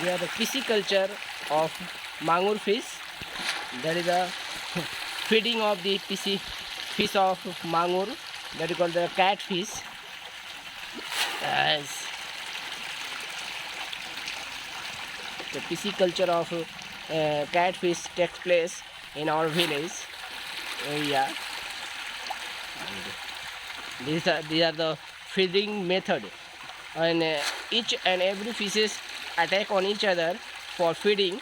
We are the pisciculture of mangur fish. That is the feeding of the fish of mangur. That is called the catfish. Yes. The pisciculture of catfish takes place in our village area. These are the feeding method, and each and every fishes attack on each other for feeding.